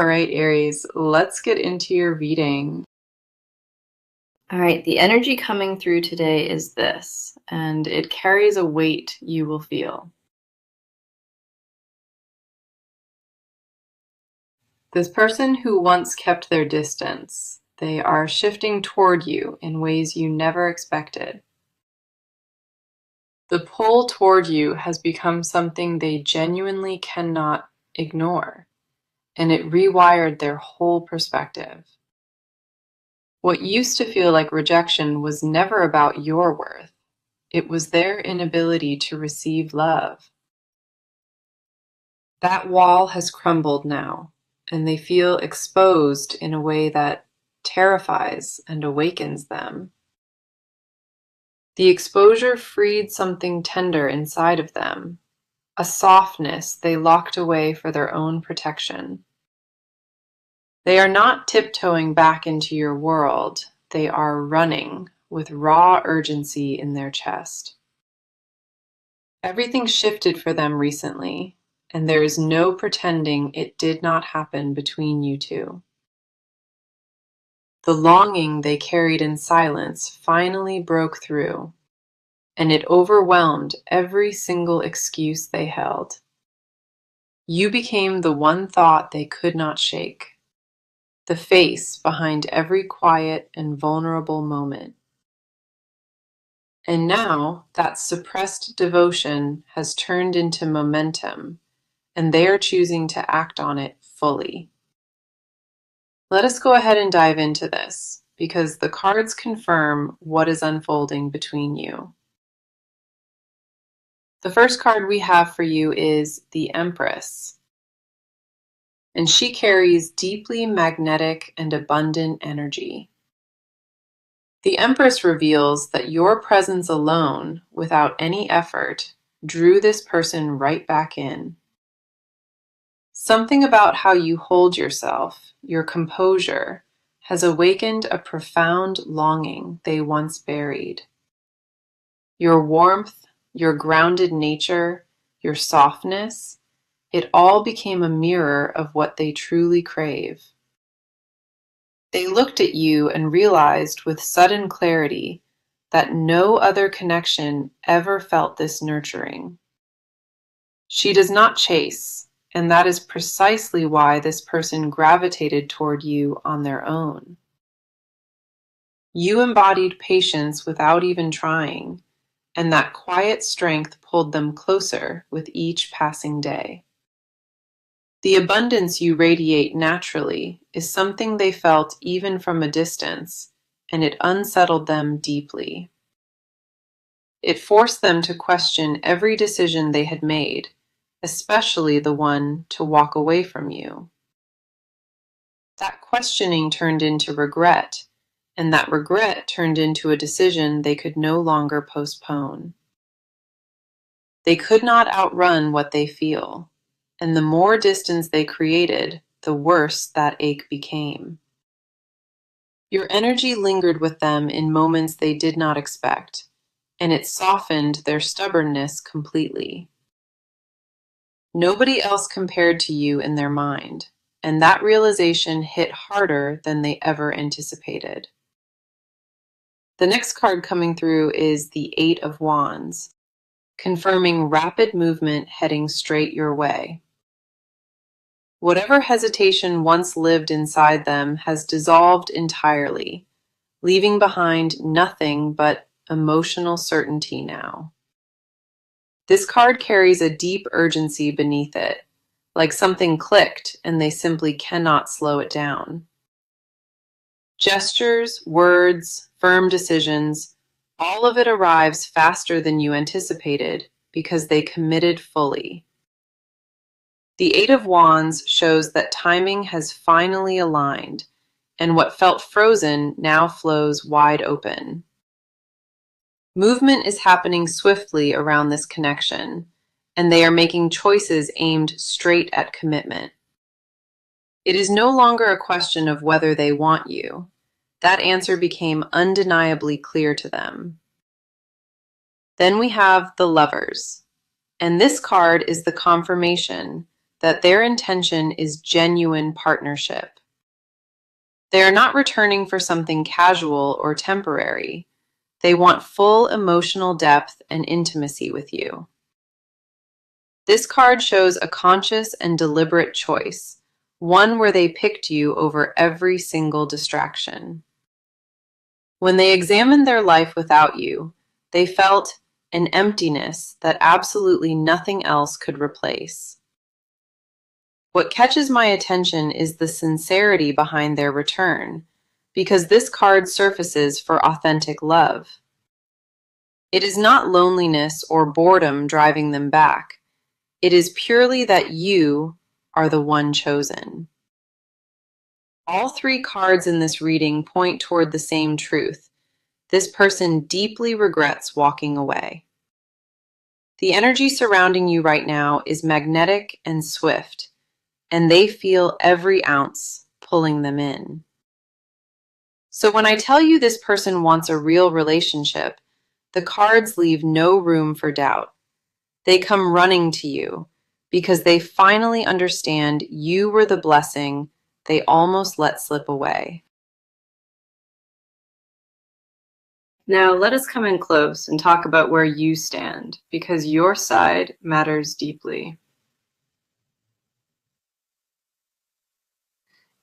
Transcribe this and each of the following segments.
All right, Aries, let's get into your reading. All right, the energy coming through today is this, and it carries a weight you will feel. This person who once kept their distance, they are shifting toward you in ways you never expected. The pull toward you has become something they genuinely cannot ignore, and it rewired their whole perspective. What used to feel like rejection was never about your worth. It was their inability to receive love. That wall has crumbled now, and they feel exposed in a way that terrifies and awakens them. The exposure freed something tender inside of them, a softness they locked away for their own protection. They are not tiptoeing back into your world, they are running with raw urgency in their chest. Everything shifted for them recently, and there is no pretending it did not happen between you two. The longing they carried in silence finally broke through, and it overwhelmed every single excuse they held. You became the one thought they could not shake, the face behind every quiet and vulnerable moment. And now that suppressed devotion has turned into momentum, and they are choosing to act on it fully. Let us go ahead and dive into this, because the cards confirm what is unfolding between you. The first card we have for you is the Empress, and she carries deeply magnetic and abundant energy. The Empress reveals that your presence alone, without any effort, drew this person right back in. Something about how you hold yourself, your composure, has awakened a profound longing they once buried. Your warmth, your grounded nature, your softness, it all became a mirror of what they truly crave. They looked at you and realized with sudden clarity that no other connection ever felt this nurturing. She does not chase, and that is precisely why this person gravitated toward you on their own. You embodied patience without even trying, and that quiet strength pulled them closer with each passing day. The abundance you radiate naturally is something they felt even from a distance, and it unsettled them deeply. It forced them to question every decision they had made, especially the one to walk away from you. That questioning turned into regret, and that regret turned into a decision they could no longer postpone. They could not outrun what they feel, and the more distance they created, the worse that ache became. Your energy lingered with them in moments they did not expect, and it softened their stubbornness completely. Nobody else compared to you in their mind, and that realization hit harder than they ever anticipated. The next card coming through is the Eight of Wands, confirming rapid movement heading straight your way. Whatever hesitation once lived inside them has dissolved entirely, leaving behind nothing but emotional certainty now. This card carries a deep urgency beneath it, like something clicked and they simply cannot slow it down. Gestures, words, firm decisions, all of it arrives faster than you anticipated because they committed fully. The Eight of Wands shows that timing has finally aligned, and what felt frozen now flows wide open. Movement is happening swiftly around this connection, and they are making choices aimed straight at commitment. It is no longer a question of whether they want you. That answer became undeniably clear to them. Then we have the Lovers, and this card is the confirmation that their intention is genuine partnership. They are not returning for something casual or temporary. They want full emotional depth and intimacy with you. This card shows a conscious and deliberate choice, one where they picked you over every single distraction. When they examined their life without you, they felt an emptiness that absolutely nothing else could replace. What catches my attention is the sincerity behind their return, because this card surfaces for authentic love. It is not loneliness or boredom driving them back. It is purely that you are the one chosen. All three cards in this reading point toward the same truth. This person deeply regrets walking away. The energy surrounding you right now is magnetic and swift, and they feel every ounce pulling them in. So when I tell you this person wants a real relationship, the cards leave no room for doubt. They come running to you because they finally understand you were the blessing they almost let slip away. Now let us come in close and talk about where you stand, because your side matters deeply.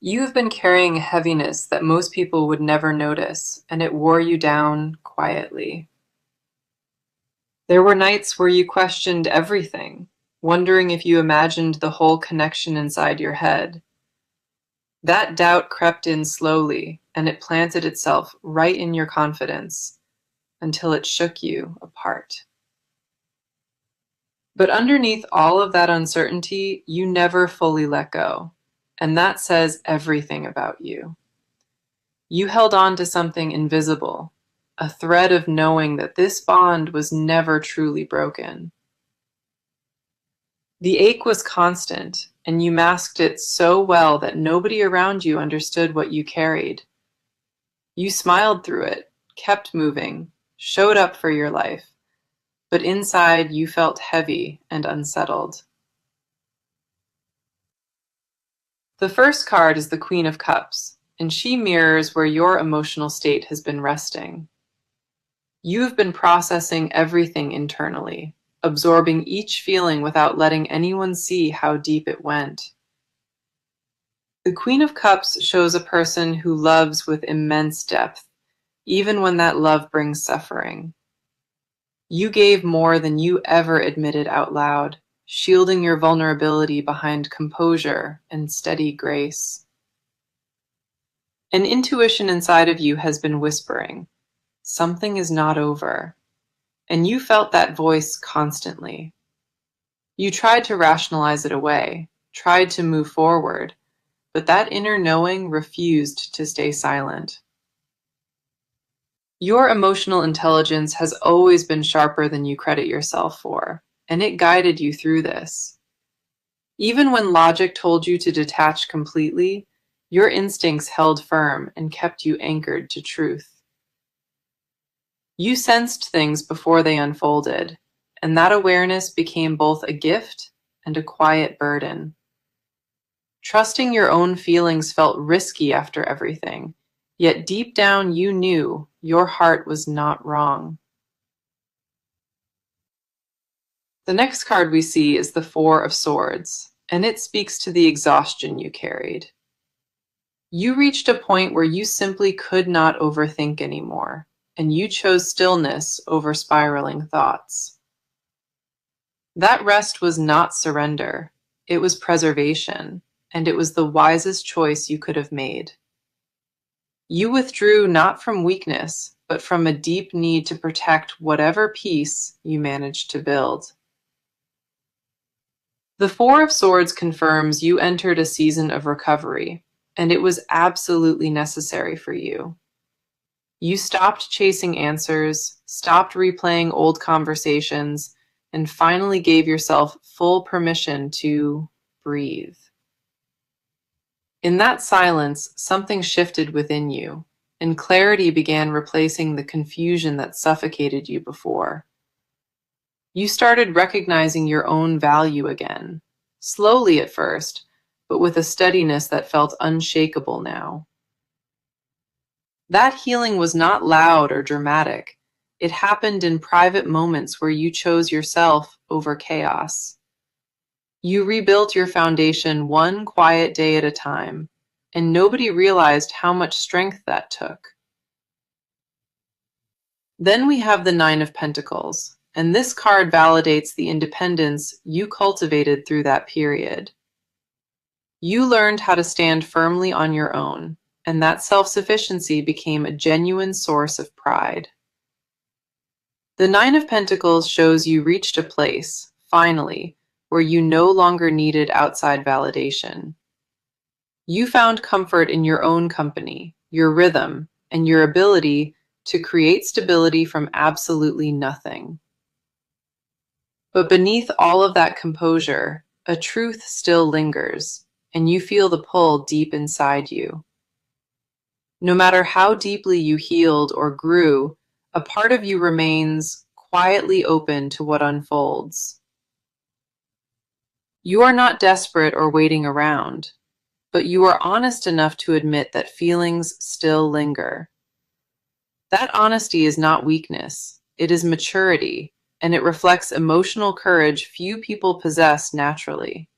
You have been carrying a heaviness that most people would never notice, and it wore you down quietly. There were nights where you questioned everything, wondering if you imagined the whole connection inside your head. That doubt crept in slowly, and it planted itself right in your confidence until it shook you apart. But underneath all of that uncertainty, you never fully let go, and that says everything about you. You held on to something invisible, a thread of knowing that this bond was never truly broken. The ache was constant, and you masked it so well that nobody around you understood what you carried. You smiled through it, kept moving, showed up for your life, but inside you felt heavy and unsettled. The first card is the Queen of Cups, and she mirrors where your emotional state has been resting. You have been processing everything internally, absorbing each feeling without letting anyone see how deep it went. The Queen of Cups shows a person who loves with immense depth, even when that love brings suffering. You gave more than you ever admitted out loud, shielding your vulnerability behind composure and steady grace. An intuition inside of you has been whispering, something is not over, and you felt that voice constantly. You tried to rationalize it away, tried to move forward, but that inner knowing refused to stay silent. Your emotional intelligence has always been sharper than you credit yourself for, and it guided you through this. Even when logic told you to detach completely, your instincts held firm and kept you anchored to truth. You sensed things before they unfolded, and that awareness became both a gift and a quiet burden. Trusting your own feelings felt risky after everything, yet deep down you knew your heart was not wrong. The next card we see is the Four of Swords, and it speaks to the exhaustion you carried. You reached a point where you simply could not overthink anymore, and you chose stillness over spiraling thoughts. That rest was not surrender, it was preservation, and it was the wisest choice you could have made. You withdrew not from weakness, but from a deep need to protect whatever peace you managed to build. The Four of Swords confirms you entered a season of recovery, and it was absolutely necessary for you. You stopped chasing answers, stopped replaying old conversations, and finally gave yourself full permission to breathe. In that silence, something shifted within you, and clarity began replacing the confusion that suffocated you before. You started recognizing your own value again, slowly at first, but with a steadiness that felt unshakable now. That healing was not loud or dramatic. It happened in private moments where you chose yourself over chaos. You rebuilt your foundation one quiet day at a time, and nobody realized how much strength that took. Then we have the Nine of Pentacles, and this card validates the independence you cultivated through that period. You learned how to stand firmly on your own, and that self-sufficiency became a genuine source of pride. The Nine of Pentacles shows you reached a place, finally, where you no longer needed outside validation. You found comfort in your own company, your rhythm, and your ability to create stability from absolutely nothing. But beneath all of that composure, a truth still lingers, and you feel the pull deep inside you. No matter how deeply you healed or grew, a part of you remains quietly open to what unfolds. You are not desperate or waiting around, but you are honest enough to admit that feelings still linger. That honesty is not weakness, it is maturity, and it reflects emotional courage few people possess naturally.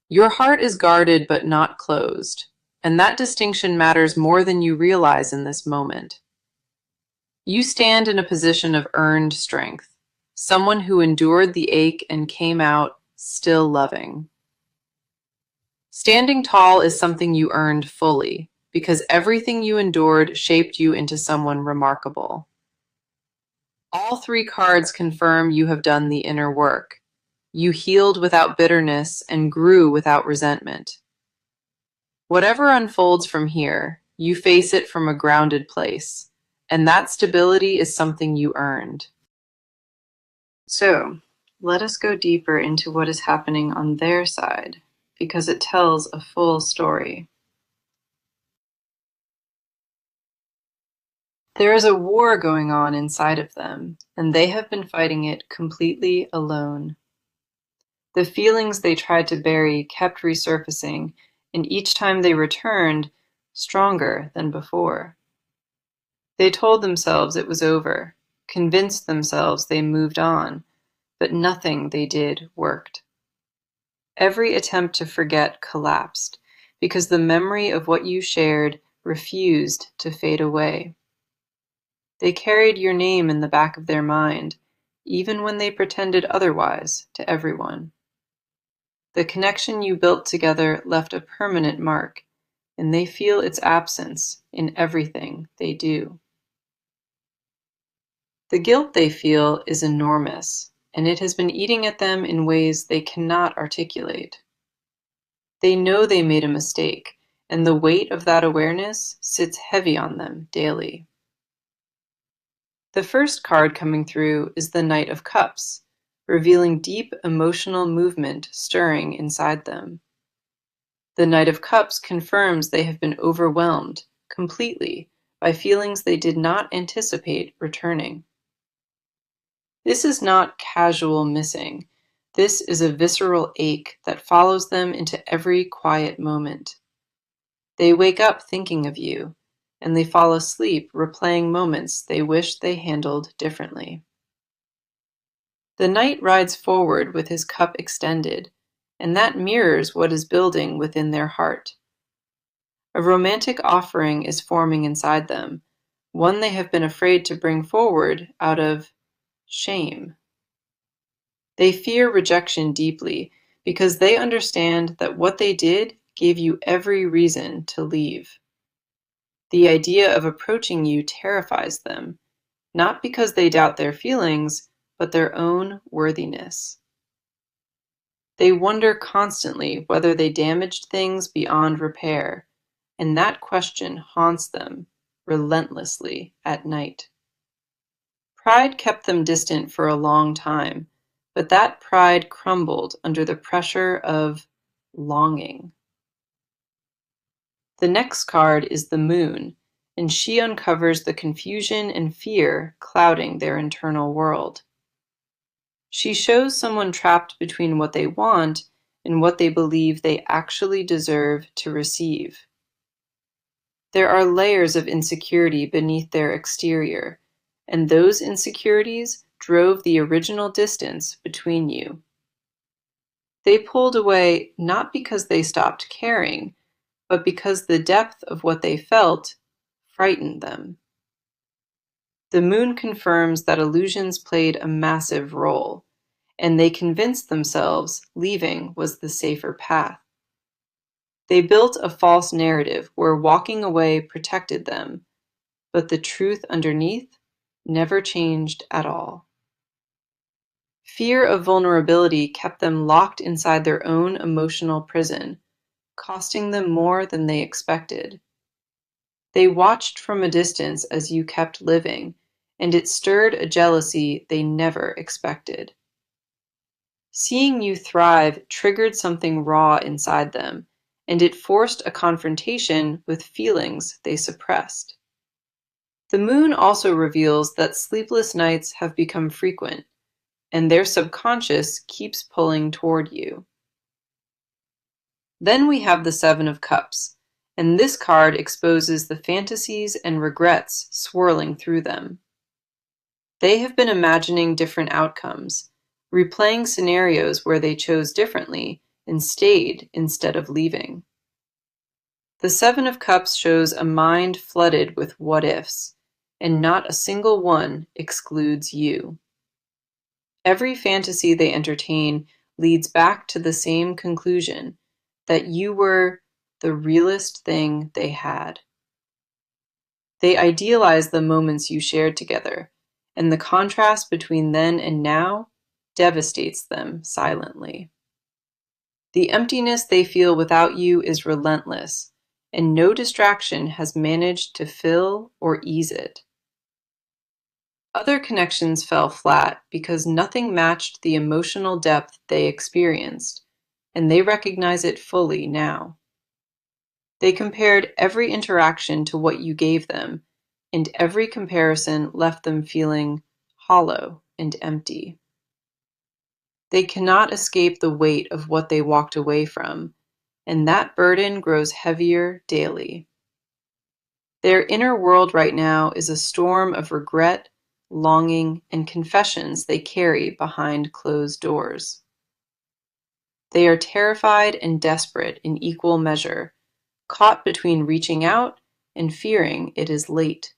Your heart is guarded but not closed, and that distinction matters more than you realize in this moment. You stand in a position of earned strength, someone who endured the ache and came out still loving. Standing tall is something you earned fully, because everything you endured shaped you into someone remarkable. All three cards confirm you have done the inner work. You healed without bitterness and grew without resentment. Whatever unfolds from here, you face it from a grounded place, and that stability is something you earned. So, let us go deeper into what is happening on their side, because it tells a full story. There is a war going on inside of them, and they have been fighting it completely alone. The feelings they tried to bury kept resurfacing, and each time they returned, stronger than before. They told themselves it was over, convinced themselves they moved on, but nothing they did worked. Every attempt to forget collapsed, because the memory of what you shared refused to fade away. They carried your name in the back of their mind, even when they pretended otherwise to everyone. The connection you built together left a permanent mark, and they feel its absence in everything they do. The guilt they feel is enormous, and it has been eating at them in ways they cannot articulate. They know they made a mistake, and the weight of that awareness sits heavy on them daily. The first card coming through is the Knight of Cups, revealing deep emotional movement stirring inside them. The Knight of Cups confirms they have been overwhelmed completely by feelings they did not anticipate returning. This is not casual missing. This is a visceral ache that follows them into every quiet moment. They wake up thinking of you, and they fall asleep replaying moments they wish they handled differently. The knight rides forward with his cup extended, and that mirrors what is building within their heart. A romantic offering is forming inside them, one they have been afraid to bring forward out of shame. They fear rejection deeply because they understand that what they did gave you every reason to leave. The idea of approaching you terrifies them, not because they doubt their feelings, but their own worthiness. They wonder constantly whether they damaged things beyond repair, and that question haunts them relentlessly at night. Pride kept them distant for a long time, but that pride crumbled under the pressure of longing. The next card is the Moon, and she uncovers the confusion and fear clouding their internal world. She shows someone trapped between what they want and what they believe they actually deserve to receive. There are layers of insecurity beneath their exterior, and those insecurities drove the original distance between you. They pulled away not because they stopped caring, but because the depth of what they felt frightened them. The moon confirms that illusions played a massive role, and they convinced themselves leaving was the safer path. They built a false narrative where walking away protected them, but the truth underneath never changed at all. Fear of vulnerability kept them locked inside their own emotional prison, costing them more than they expected. They watched from a distance as you kept living, and it stirred a jealousy they never expected. Seeing you thrive triggered something raw inside them, and it forced a confrontation with feelings they suppressed. The moon also reveals that sleepless nights have become frequent, and their subconscious keeps pulling toward you. Then we have the Seven of Cups, and this card exposes the fantasies and regrets swirling through them. They have been imagining different outcomes, replaying scenarios where they chose differently and stayed instead of leaving. The Seven of Cups shows a mind flooded with what-ifs, and not a single one excludes you. Every fantasy they entertain leads back to the same conclusion, that you were the realest thing they had. They idealize the moments you shared together, and the contrast between then and now devastates them silently. The emptiness they feel without you is relentless, and no distraction has managed to fill or ease it. Other connections fell flat because nothing matched the emotional depth they experienced, and they recognize it fully now. They compared every interaction to what you gave them, and every comparison left them feeling hollow and empty. They cannot escape the weight of what they walked away from, and that burden grows heavier daily. Their inner world right now is a storm of regret, longing, and confessions they carry behind closed doors. They are terrified and desperate in equal measure, caught between reaching out and fearing it is late.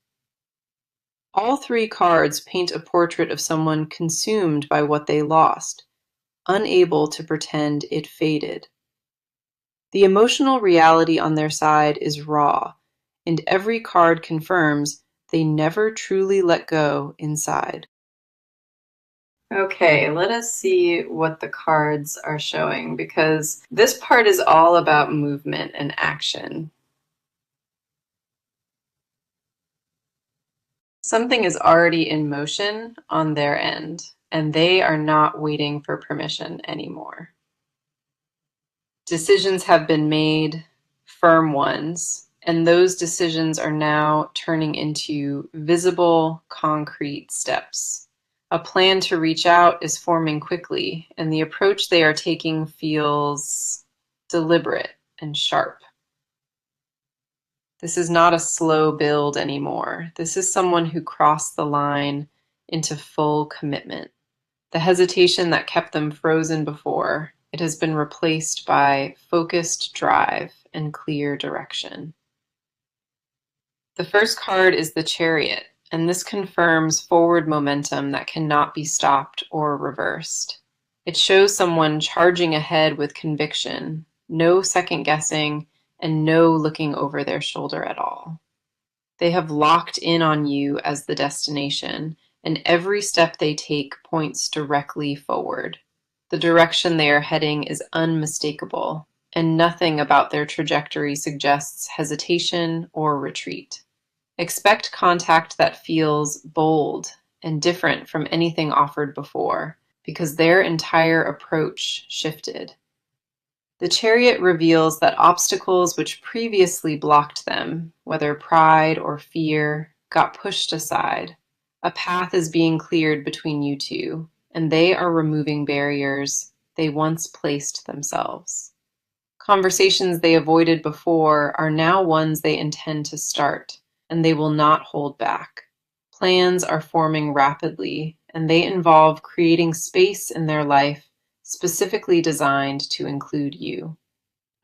All three cards paint a portrait of someone consumed by what they lost, unable to pretend it faded. The emotional reality on their side is raw, and every card confirms they never truly let go inside. Okay, let us see what the cards are showing, because this part is all about movement and action. Something is already in motion on their end, and they are not waiting for permission anymore. Decisions have been made, firm ones, and those decisions are now turning into visible, concrete steps. A plan to reach out is forming quickly, and the approach they are taking feels deliberate and sharp. This is not a slow build anymore. This is someone who crossed the line into full commitment. The hesitation that kept them frozen before, it has been replaced by focused drive and clear direction. The first card is the Chariot, and this confirms forward momentum that cannot be stopped or reversed. It shows someone charging ahead with conviction, no second guessing, and no looking over their shoulder at all. They have locked in on you as the destination, and every step they take points directly forward. The direction they are heading is unmistakable, and nothing about their trajectory suggests hesitation or retreat. Expect contact that feels bold and different from anything offered before, because their entire approach shifted. The Chariot reveals that obstacles which previously blocked them, whether pride or fear, got pushed aside. A path is being cleared between you two, and they are removing barriers they once placed themselves. Conversations they avoided before are now ones they intend to start, and they will not hold back. Plans are forming rapidly, and they involve creating space in their life specifically designed to include you.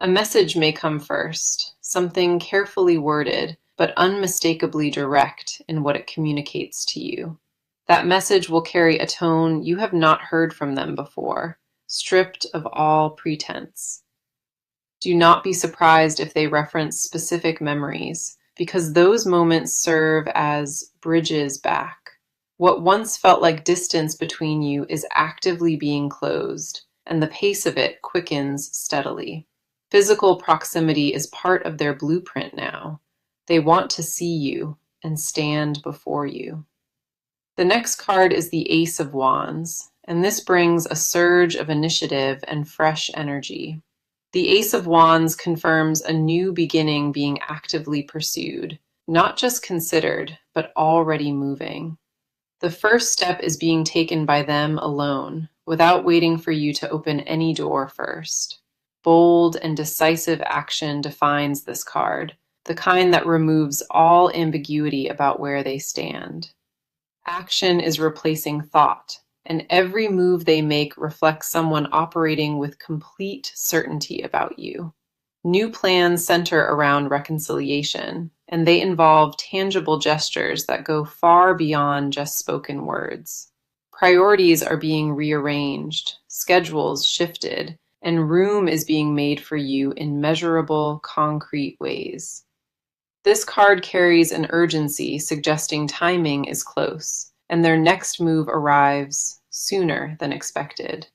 A message may come first, something carefully worded, but unmistakably direct in what it communicates to you. That message will carry a tone you have not heard from them before, stripped of all pretense. Do not be surprised if they reference specific memories, because those moments serve as bridges back. What once felt like distance between you is actively being closed, and the pace of it quickens steadily. Physical proximity is part of their blueprint now. They want to see you and stand before you. The next card is the Ace of Wands, and this brings a surge of initiative and fresh energy. The Ace of Wands confirms a new beginning being actively pursued, not just considered, but already moving. The first step is being taken by them alone, without waiting for you to open any door first. Bold and decisive action defines this card, the kind that removes all ambiguity about where they stand. Action is replacing thought, and every move they make reflects someone operating with complete certainty about you. New plans center around reconciliation, and they involve tangible gestures that go far beyond just spoken words. Priorities are being rearranged, schedules shifted, and room is being made for you in measurable, concrete ways. This card carries an urgency suggesting timing is close, and their next move arrives sooner than expected.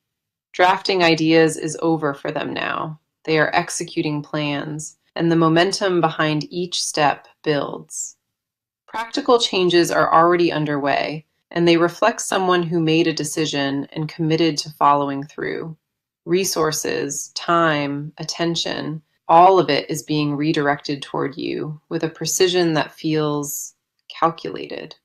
Drafting ideas is over for them now. They are executing plans, and the momentum behind each step builds. Practical changes are already underway, and they reflect someone who made a decision and committed to following through. Resources, time, attention, all of it is being redirected toward you with a precision that feels calculated.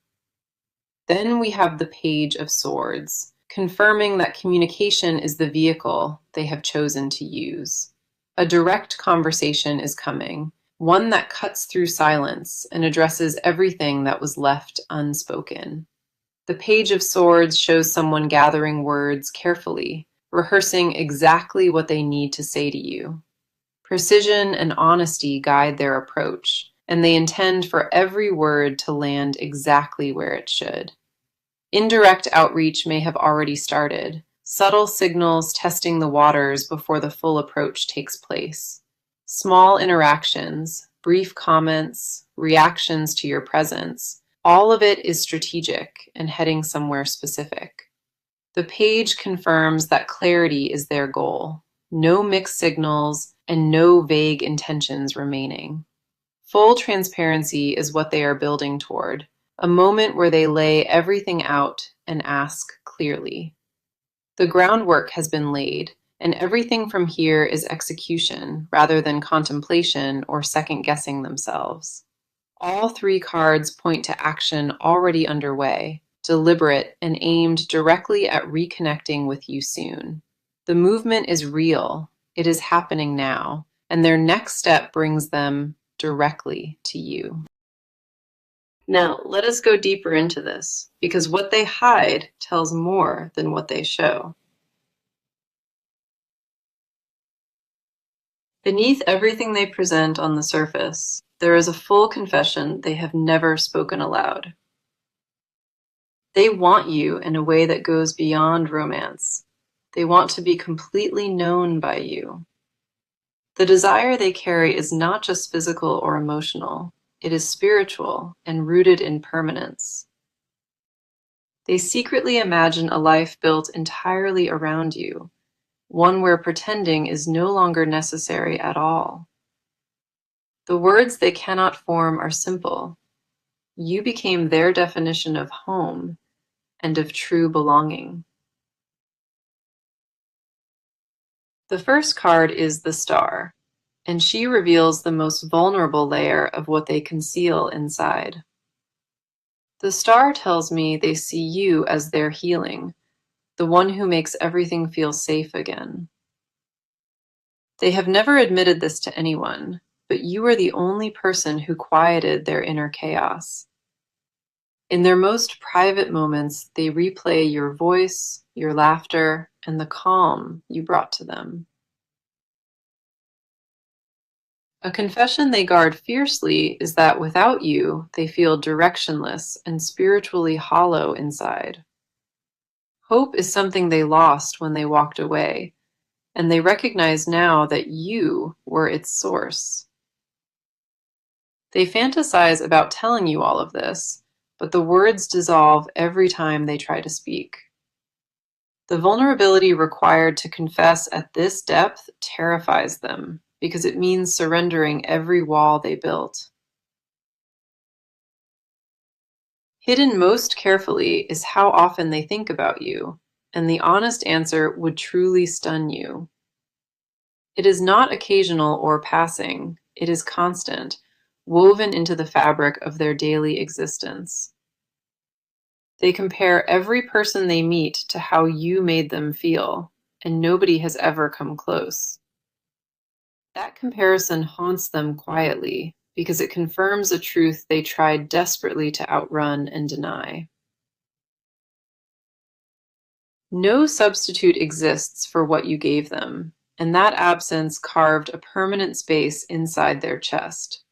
Then we have the Page of Swords, confirming that communication is the vehicle they have chosen to use. A direct conversation is coming, one that cuts through silence and addresses everything that was left unspoken. The Page of Swords shows someone gathering words carefully, rehearsing exactly what they need to say to you. Precision and honesty guide their approach, and they intend for every word to land exactly where it should. Indirect outreach may have already started, subtle signals testing the waters before the full approach takes place. Small interactions, brief comments, reactions to your presence, all of it is strategic and heading somewhere specific. The page confirms that clarity is their goal, no mixed signals and no vague intentions remaining. Full transparency is what they are building toward, a moment where they lay everything out and ask clearly. The groundwork has been laid, and everything from here is execution rather than contemplation or second-guessing themselves. All three cards point to action already underway, deliberate and aimed directly at reconnecting with you soon. The movement is real, it is happening now, and their next step brings them directly to you. Now, let us go deeper into this, because what they hide tells more than what they show. Beneath everything they present on the surface, there is a full confession they have never spoken aloud. They want you in a way that goes beyond romance. They want to be completely known by you. The desire they carry is not just physical or emotional. It is spiritual and rooted in permanence. They secretly imagine a life built entirely around you, one where pretending is no longer necessary at all. The words they cannot form are simple. You became their definition of home and of true belonging. The first card is the Star, and she reveals the most vulnerable layer of what they conceal inside. The Star tells me they see you as their healing, the one who makes everything feel safe again. They have never admitted this to anyone, but you are the only person who quieted their inner chaos. In their most private moments, they replay your voice, your laughter, and the calm you brought to them. A confession they guard fiercely is that without you, they feel directionless and spiritually hollow inside. Hope is something they lost when they walked away, and they recognize now that you were its source. They fantasize about telling you all of this, but the words dissolve every time they try to speak. The vulnerability required to confess at this depth terrifies them because it means surrendering every wall they built. Hidden most carefully is how often they think about you, and the honest answer would truly stun you. It is not occasional or passing, it is constant, woven into the fabric of their daily existence. They compare every person they meet to how you made them feel, and nobody has ever come close. That comparison haunts them quietly because it confirms a truth they tried desperately to outrun and deny. No substitute exists for what you gave them, and that absence carved a permanent space inside their chest.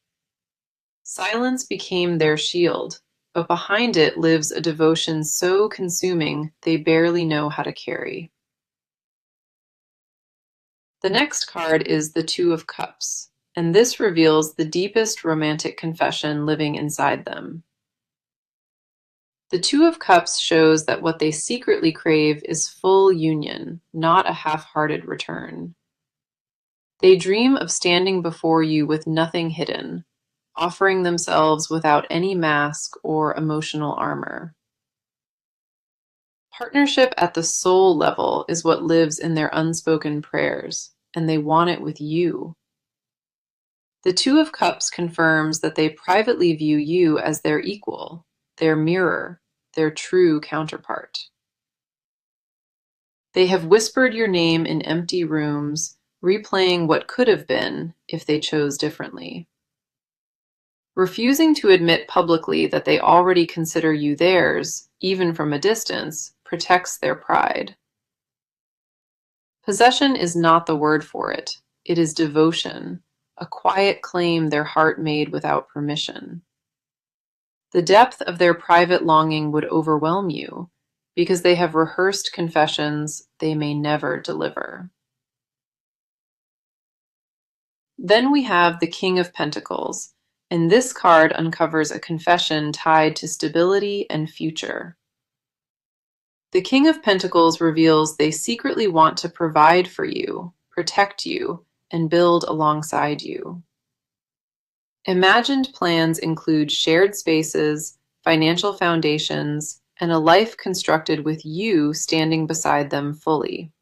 Silence became their shield, but behind it lives a devotion so consuming they barely know how to carry. The next card is the Two of Cups, and this reveals the deepest romantic confession living inside them. The Two of Cups shows that what they secretly crave is full union, not a half-hearted return. They dream of standing before you with nothing hidden, offering themselves without any mask or emotional armor. Partnership at the soul level is what lives in their unspoken prayers, and they want it with you. The Two of Cups confirms that they privately view you as their equal, their mirror, their true counterpart. They have whispered your name in empty rooms, replaying what could have been if they chose differently. Refusing to admit publicly that they already consider you theirs, even from a distance, protects their pride. Possession is not the word for it. It is devotion, a quiet claim their heart made without permission. The depth of their private longing would overwhelm you because they have rehearsed confessions they may never deliver. Then we have the King of Pentacles, and this card uncovers a confession tied to stability and future. The King of Pentacles reveals they secretly want to provide for you, protect you, and build alongside you. Imagined plans include shared spaces, financial foundations, and a life constructed with you standing beside them fully.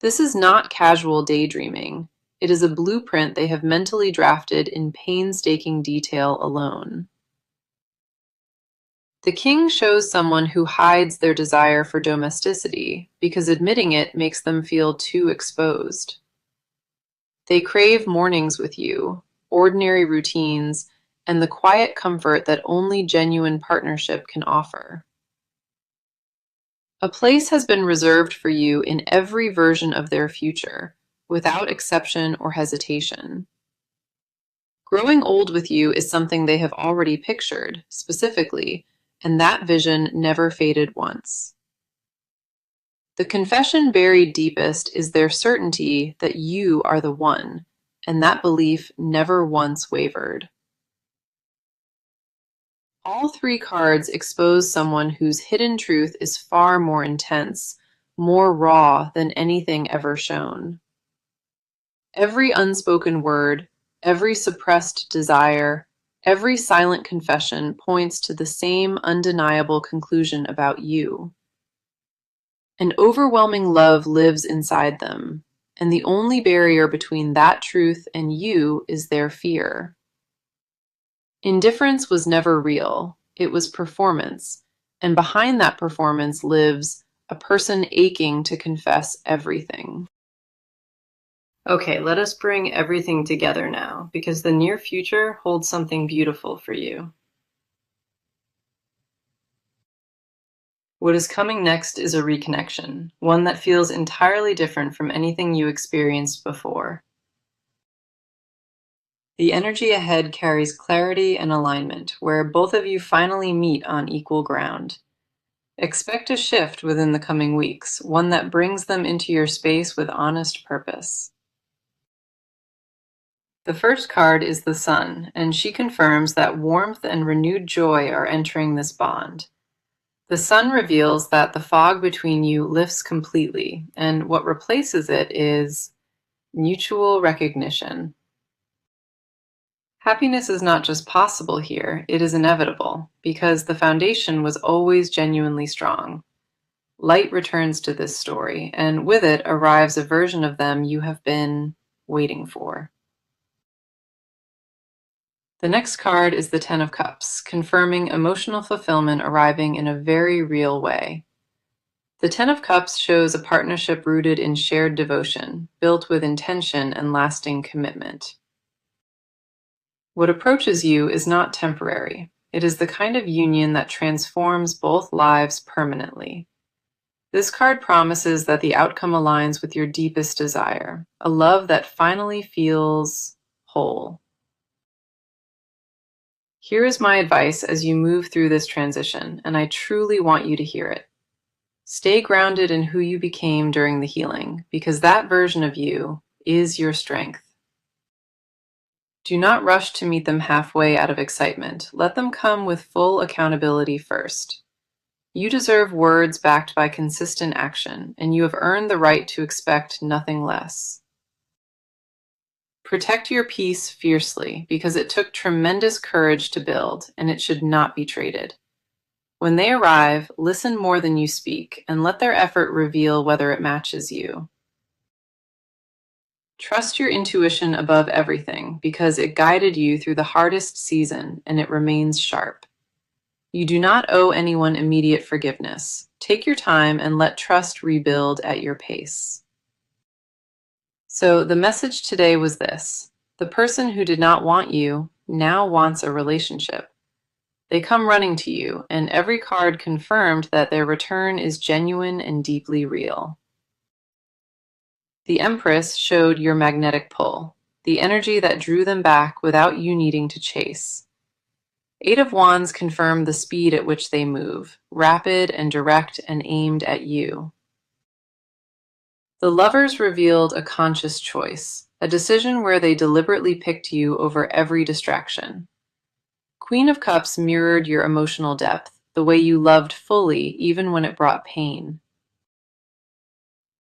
This is not casual daydreaming. It is a blueprint they have mentally drafted in painstaking detail alone. The king shows someone who hides their desire for domesticity because admitting it makes them feel too exposed. They crave mornings with you, ordinary routines, and the quiet comfort that only genuine partnership can offer. A place has been reserved for you in every version of their future, without exception or hesitation. Growing old with you is something they have already pictured, specifically, and that vision never faded once. The confession buried deepest is their certainty that you are the one, and that belief never once wavered. All three cards expose someone whose hidden truth is far more intense, more raw than anything ever shown. Every unspoken word, every suppressed desire, every silent confession points to the same undeniable conclusion about you. An overwhelming love lives inside them, and the only barrier between that truth and you is their fear. Indifference was never real, it was performance, and behind that performance lives a person aching to confess everything. Okay, let us bring everything together now, because the near future holds something beautiful for you. What is coming next is a reconnection, one that feels entirely different from anything you experienced before. The energy ahead carries clarity and alignment, where both of you finally meet on equal ground. Expect a shift within the coming weeks, one that brings them into your space with honest purpose. The first card is the Sun, and she confirms that warmth and renewed joy are entering this bond. The Sun reveals that the fog between you lifts completely, and what replaces it is mutual recognition. Happiness is not just possible here, it is inevitable, because the foundation was always genuinely strong. Light returns to this story, and with it arrives a version of them you have been waiting for. The next card is the Ten of Cups, confirming emotional fulfillment arriving in a very real way. The Ten of Cups shows a partnership rooted in shared devotion, built with intention and lasting commitment. What approaches you is not temporary. It is the kind of union that transforms both lives permanently. This card promises that the outcome aligns with your deepest desire, a love that finally feels whole. Here is my advice as you move through this transition, and I truly want you to hear it. Stay grounded in who you became during the healing, because that version of you is your strength. Do not rush to meet them halfway out of excitement. Let them come with full accountability first. You deserve words backed by consistent action, and you have earned the right to expect nothing less. Protect your peace fiercely, because it took tremendous courage to build, and it should not be traded. When they arrive, listen more than you speak, and let their effort reveal whether it matches you. Trust your intuition above everything, because it guided you through the hardest season, and it remains sharp. You do not owe anyone immediate forgiveness. Take your time and let trust rebuild at your pace. So the message today was this: the person who did not want you now wants a relationship. They come running to you, and every card confirmed that their return is genuine and deeply real. The Empress showed your magnetic pull, the energy that drew them back without you needing to chase. Eight of Wands confirmed the speed at which they move, rapid and direct and aimed at you. The Lovers revealed a conscious choice, a decision where they deliberately picked you over every distraction. Queen of Cups mirrored your emotional depth, the way you loved fully even when it brought pain.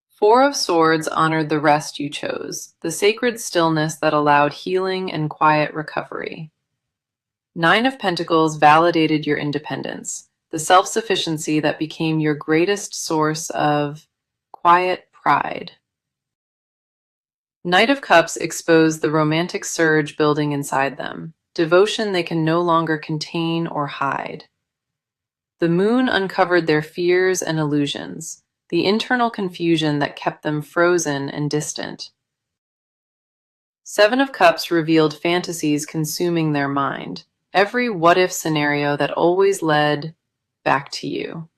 Four of Swords honored the rest you chose, the sacred stillness that allowed healing and quiet recovery. Nine of Pentacles validated your independence, the self-sufficiency that became your greatest source of quiet pride. Knight of Cups exposed the romantic surge building inside them, devotion they can no longer contain or hide. The Moon uncovered their fears and illusions, the internal confusion that kept them frozen and distant. Seven of Cups revealed fantasies consuming their mind, every what-if scenario that always led back to you.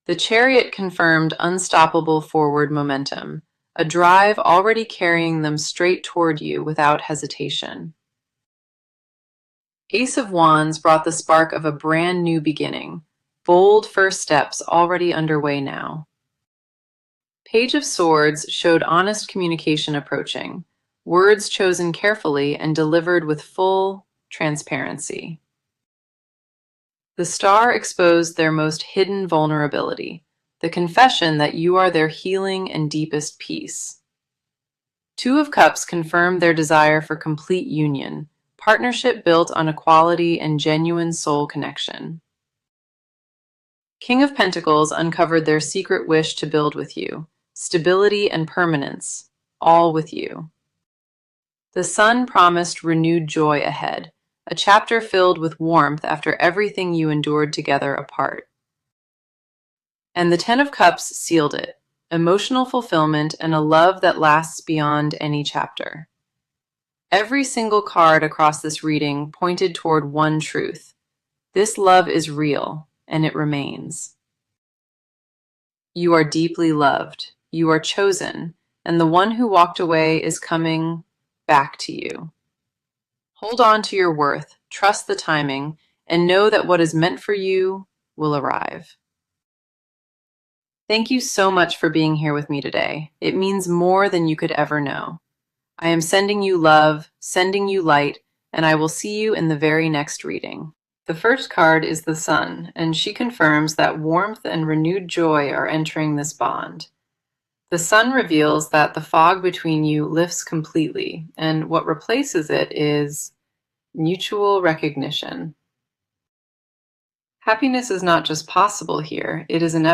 The Chariot confirmed unstoppable forward momentum, a drive already carrying them straight toward you without hesitation. Ace of Wands brought the spark of a brand new beginning, bold first steps already underway now. Page of Swords showed honest communication approaching, words chosen carefully and delivered with full transparency. The Star exposed their most hidden vulnerability, the confession that you are their healing and deepest peace. Two of Cups confirmed their desire for complete union, partnership built on equality and genuine soul connection. King of Pentacles uncovered their secret wish to build with you, stability and permanence, all with you. The Sun promised renewed joy ahead, a chapter filled with warmth after everything you endured together apart. And the Ten of Cups sealed it: emotional fulfillment and a love that lasts beyond any chapter. Every single card across this reading pointed toward one truth: this love is real, and it remains. You are deeply loved. You are chosen, and the one who walked away is coming back to you. Hold on to your worth, trust the timing, and know that what is meant for you will arrive. Thank you so much for being here with me today. It means more than you could ever know. I am sending you love, sending you light, and I will see you in the very next reading. The first card is the Sun, and she confirms that warmth and renewed joy are entering this bond. The Sun reveals that the fog between you lifts completely, and what replaces it is mutual recognition. Happiness is not just possible here, it is inevitable.